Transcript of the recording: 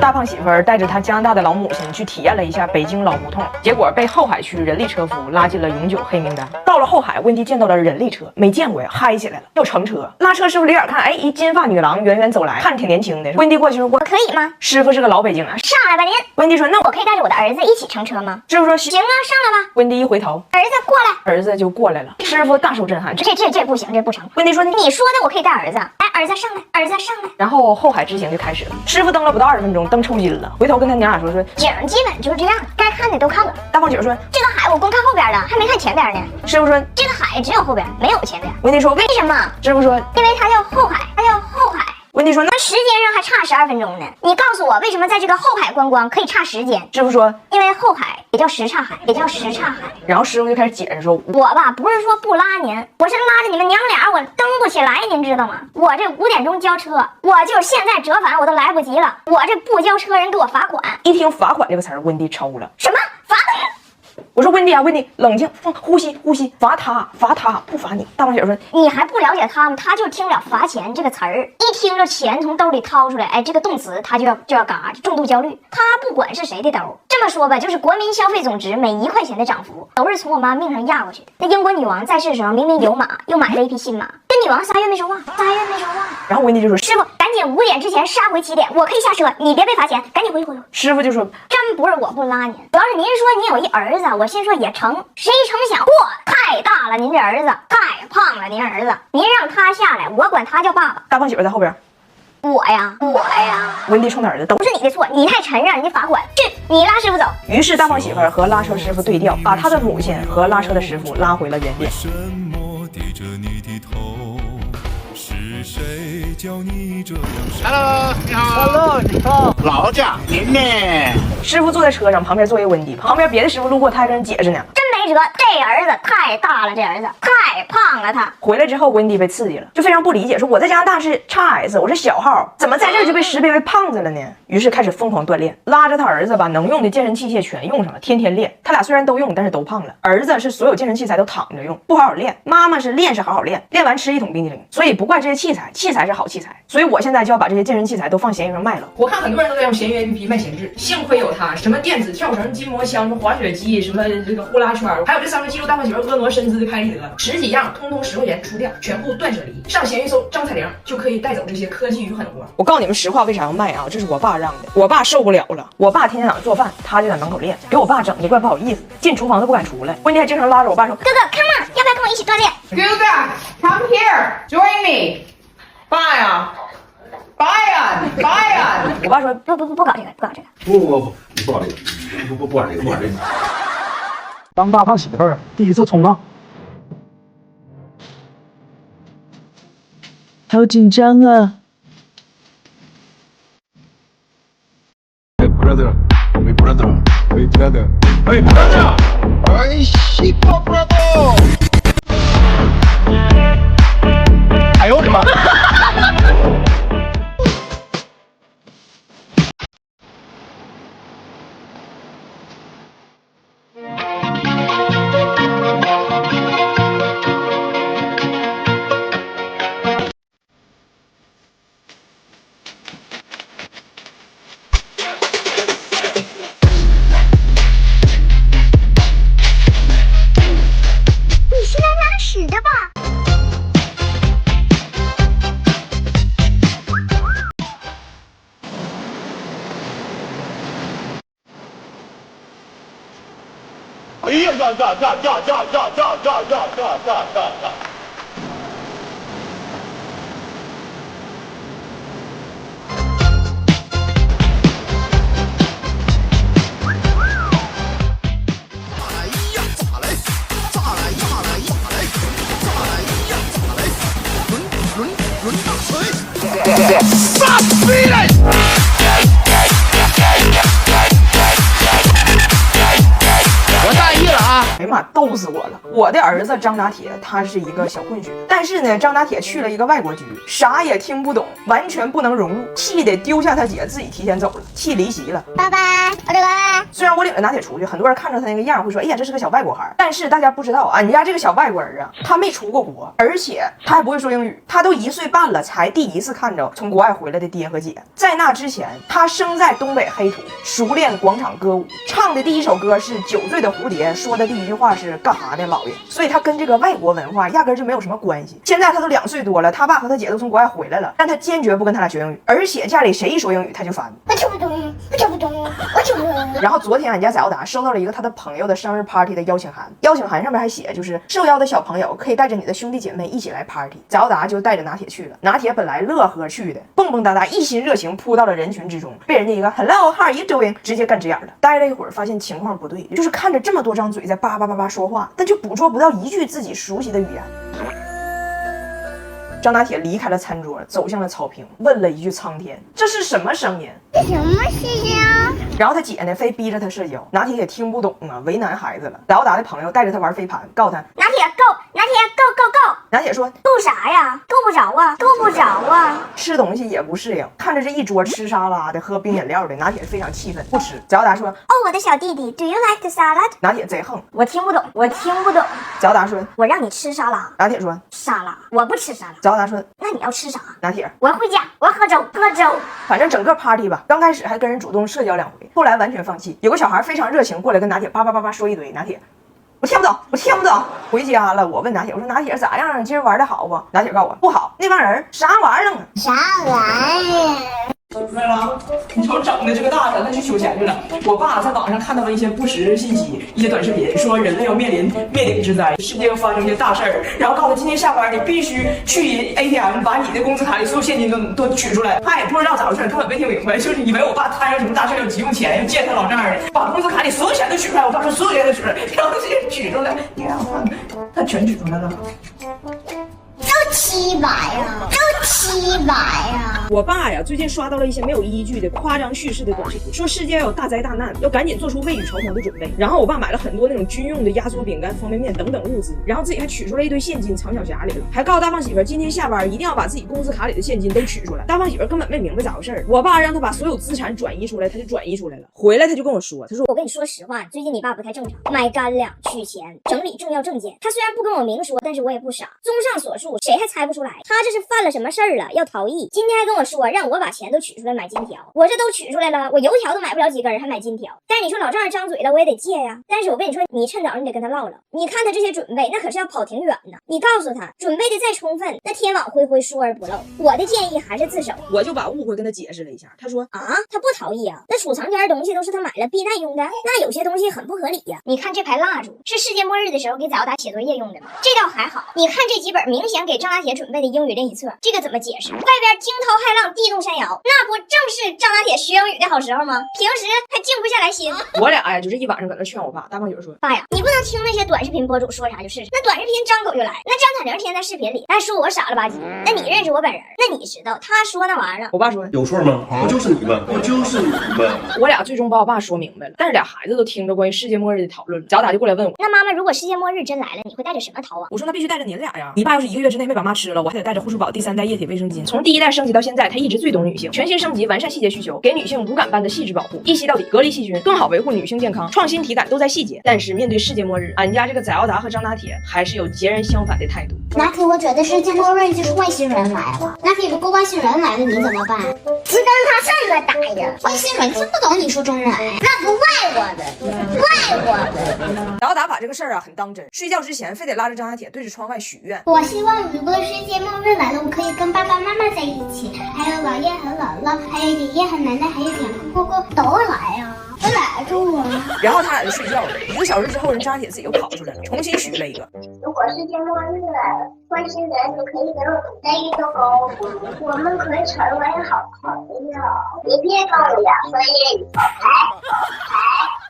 大胖媳妇儿带着他加拿大的老母亲去体验了一下北京老胡同，结果被后海区人力车夫拉进了永久黑名单。到了后海，温迪见到了人力车，没见过呀，嗨起来了，要乘车。拉车师傅离远看，哎，一金发女郎远远走来，看着挺年轻的。温迪过去说：“我可以吗？”师傅是个老北京啊，上来吧您。温迪说：“那我可以带着我的儿子一起乘车吗？”师傅说：“行啊，上来吧。”温迪一回头，儿子过来，儿子就过来了。师傅大受震撼，这不行，这不成。温迪说：“你说的我可以带儿子，哎，儿子上来，儿子上来。”然后后海之行就开始了。师傅蹬了不到20分钟，蹬抽筋了，回头跟他娘俩说：“景基本就是这样，该看的都看了。”大胖姐说：“这个海我光看后边了，还没看前边呢。”师傅说：“这个海只有后边，没有前边。”温迪说：“为什么？”师傅说：“因为它叫后海，它叫后海。”温迪说：“那时间上还差12分钟呢。你告诉我，为什么在这个后海观光可以差时间？师傅说：“因为后海也叫什刹海，也叫什刹海。”然后师傅就开始解释说：“我吧，不是说不拉您，我是拉着你们娘俩，我蹬不起来，您知道吗？我这5点钟交车，我就是现在折返我都来不及了。我这不交车，人给我罚款。”一听罚款这个词儿，温迪抽了。什么罚款？我说温迪啊，温迪，冷静，呼吸，罚他，不罚你。大胖姐说：“你还不了解他们，他就听不了罚钱这个词儿，一听着钱从兜里掏出来，哎，这个动词他就要嘎，重度焦虑。他不管是谁的兜，这么说吧，就是国民消费总值每1块钱的涨幅，都是从我妈命上压过去的。那英国女王在世的时候，明明有马，又买了一匹新马，这女王3月没说话，3月没说话。然后温迪就说：“师傅，赶紧5点之前杀回起点，我可以下车，你别被罚钱，赶紧回去。”师傅就说：“真不是我不拉您，主要是您说你有一儿子，我心说也成，谁成想，嚯，太大了，您这儿子太胖了，您儿子，您让他下来，我管他叫爸爸。”大胖媳妇在后边。我呀，温迪冲他儿子都不是你的错，你太沉，让人家罚款，去，你拉师傅走。于是大胖媳妇和拉车师傅对调，把他的母亲和拉车的师傅拉回了原点。Hello， 你好。Hello， 你好。劳驾，您呢？师傅坐在车上，旁边坐一温迪，旁边别的师傅路过，他还跟人解释呢。真没辙，这儿子太大了，这儿子太胖了，他回来之后，温迪被刺激了，就非常不理解，说我在加拿大是 XS， 我是小号，怎么在这儿就被识别为胖子了呢？于是开始疯狂锻炼，拉着他儿子把能用的健身器械全用上了，天天练。他俩虽然都用，但是都胖了。儿子是所有健身器材都躺着用，不好好练；妈妈是练是好好练，练完吃1桶冰淇淋。所以不怪这些器材，器材是好器材。所以我现在就要把这些健身器材都放闲鱼上卖了。我看很多人都在用闲鱼 APP 卖闲置，幸亏有它，什么电子跳绳、筋膜枪、什么滑雪机、什么这个呼啦圈，还有这3个肌肉大胖媳妇婀娜身姿的拍立得，10几样，通通10块钱出掉，全部断舍离。上闲鱼搜张彩玲就可以带走这些科技与狠活。我告诉你们实话，为啥要卖啊？这是我爸让的，我爸受不了了。我爸天天在那做饭，他就在门口练，给我爸整的怪不好意思，进厨房都不敢出来。温迪还经常拉着我爸说：“哥哥 ，come on，要不要跟我一起锻炼？” Come here, join me. Brian. 我爸说：“不搞这个，不搞这个。”不搞这个，不玩这个，不玩这个。当大胖媳妇儿第一次冲浪，好紧张啊！ Hey brother. Ay, chico brother. 哎呦我的妈！你是来拉屎的吧？哎呀呀！我大意了啊！哎呀妈，逗死我了！我的儿子张打铁他是一个小混血，但是呢，张打铁去了一个外国局，啥也听不懂，完全不能融入，气得丢下他姐自己提前走了，气离席了。爸爸，我走了。虽然我领着拿铁出去，很多人看着他那个样会说，哎呀，这是个小外国孩，但是大家不知道，俺家这个小外国人啊，他没出过国，而且他还不会说英语，他都1岁半了，才第一次看着从国外回来的爹和姐。在那之前，他生在东北黑土，熟练广场歌舞，唱的第一首歌是9岁的蝴蝶，说的第一句话是干哈呢，老爷？所以他跟这个外国文化压根就没有什么关系。现在他都2岁多了，他爸和他姐都从国外回来了，但他坚决不跟他俩学英语，而且家里谁一说英语他就烦。我听不懂，我听不懂，我听不懂。然后昨天俺家小达收到了一个他的朋友的生日 party 的邀请函，邀请函上面还写就是受邀的小朋友可以带着你的兄弟姐妹一起来 party。小达就带着拿铁去了，拿铁本来乐呵去的，蹦蹦哒哒一心热情扑到了人群之中，被人家一个 Hello how are you doing 直接干直眼了。待了一会儿发现情况不对，就是看着这么多张嘴在叭叭叭叭说话，但就捕捉不到一句自己熟悉的语言。张拿铁离开了餐桌，走向了草坪，问了一句苍天：“这是什么声音？”这什么事情啊？然后他姐呢，非逼着他社交，拿铁也听不懂啊，为难孩子了。老达的朋友带着他玩飞盘，告诉他拿铁够，拿铁够。拿铁说够啥呀？够不着啊，够不着啊！吃东西也不适应，看着这一桌吃沙拉的，喝冰饮料的，拿铁非常气愤，不吃。小达说：“哦，我的小弟弟 ，Do you like the salad？” 拿铁贼横，我听不懂，我听不懂。小达说：“我让你吃沙拉，拿铁说沙拉，我不吃沙拉。小达说那你要吃啥？拿铁，我要回家，我要喝粥，喝粥。反正整个 party 吧，刚开始还跟人主动社交2回，后来完全放弃。有个小孩非常热情过来跟拿铁叭叭叭叭说一堆，拿铁。我听不懂，我听不懂。回家了，我问拿铁，我说拿铁咋样？今儿玩的好不？拿铁告诉我不好，那帮人啥玩意儿啊？啥玩意儿？对了，你瞅整的这个大人，他去修钱去了。我爸在网上看到了一些不实信息，一些短视频，说人类要面临灭顶之灾，世界要发生一些大事儿，然后告诉他今天下班你必须去 ATM 把你的工资卡里所有现金都取出来。他也不知道咋回事，根本没听明白，就是以为我爸摊上什么大事要急用钱，要见他老丈人，把工资卡里所有钱都取出来。我爸说所有钱都取出来，然后这些取出来，你看他全取出来了。都700呀，都700呀！我爸呀，最近刷到了一些没有依据的夸张叙事的短视频，说世界要有大灾大难，要赶紧做出未雨绸缪的准备。然后我爸买了很多那种军用的压缩饼干、方便面等等物资，然后自己还取出来一堆现金藏小匣里了，还告诉大胖媳妇今天下班一定要把自己工资卡里的现金都取出来。大胖媳妇根本没明白咋回事，我爸让他把所有资产转移出来，他就转移出来了。回来他就跟我说，他说我跟你说实话，最近你爸不太正常，买干粮、取钱、整理重要证件。他虽然不跟我明说，但是我也不傻。综上所述，谁还猜不出来他这是犯了什么事儿了，要逃逸。今天还跟我说让我把钱都取出来买金条，我这都取出来了，我油条都买不了几根，还买金条。但是你说老丈人张嘴了，我也得借呀。但是我跟你说，你趁早你得跟他唠唠。你看他这些准备，那可是要跑挺远呢。你告诉他，准备的再充分，那天网恢恢，疏而不漏。我的建议还是自首。我就把误会跟他解释了一下，他说啊，他不逃逸啊，那储藏间的东西都是他买了避难用的，那有些东西很不合理呀。你看这排蜡烛是世界末日的时候给早打写作业用的吗？这倒还好。你看这几本明显给张大铁准备的英语练习册，这个怎么解释？外边惊涛骇浪，地动山摇，那不正是张大铁学英语的好时候吗？平时还静不下来心。我俩呀，就是一晚上搁那劝我爸。大胖媳妇说，爸呀，你不能听那些短视频博主说啥就是啥，那短视频张口就来，那张彩玲天在视频里还说我傻了吧唧。那你认识我本人，那你知道他说那玩意儿。我爸说有错吗？不就是你们，不就是你们。我俩最终把我爸说明白了，但是俩孩子都听着关于世界末日的讨论了。早打就过来问我，那妈妈，如果世界末日真来了，你会带着什么逃亡？我说那必须带着你俩呀！你爸要是1个月之内没把妈吃了，我还得带着护舒宝第3代液体卫生巾。从第1代升级到现在，他一直最懂女性，全新升级，完善细节需求，给女性无感般的细致保护，一吸到底，隔离细菌，更好维护女性健康，创新体感都在细节。但是面对世界末日，俺家这个载奥达和张大铁还是有截然相反的态度。拿铁，我觉得世界末日就是外星人来了。拿铁，如果外星人来了，你怎么办？只跟他上个打呀！外星人听不懂你说中文，那不怪我的，怪我的。载奥达把这个事儿啊很当真，睡觉之前非得拉着张大铁对着窗外许愿。我希望如果世界末日来了，我可以跟爸爸妈妈在一起，还有姥爷和姥姥，还有爷爷和奶奶，还有两个姑姑都来呀。我来住啊。然后他俩就睡觉了。1个小时之后，人张大铁自己又跑出来了，重新许了一个。如果世界末日来了，外星人就可以给我们带一个高度，我们可以成为好朋友。你别跟我2岁以后